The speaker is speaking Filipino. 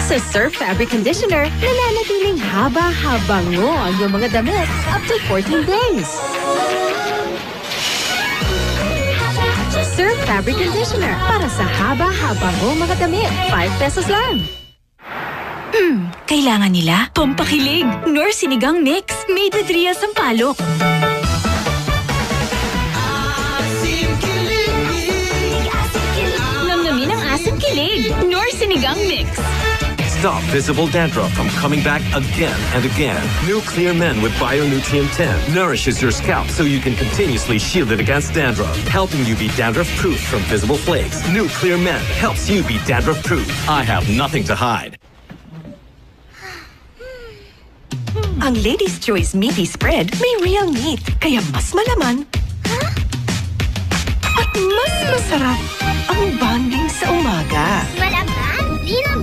Sa Surf Fabric Conditioner, nananatiling haba-habango ang iyong mga damit up to 14 days. Surf Fabric Conditioner para sa haba-habango mga damit. 5 pesos lang. Kailangan nila pampakilig. Nor Sinigang Mix made with Ria Sampalok. Namnamin ang asim kilig. Nor Sinigang Mix. Stop visible dandruff from coming back again and again. New Clear Men with Bionutrient 10 nourishes your scalp so you can continuously shield it against dandruff, helping you be dandruff-proof from visible flakes. New Clear Men helps you be dandruff-proof. I have nothing to hide. Ang Lady's Choice Meaty Spread may real meat, kaya mas malaman at mas masarap ang bonding sa umaga. Malaman, linang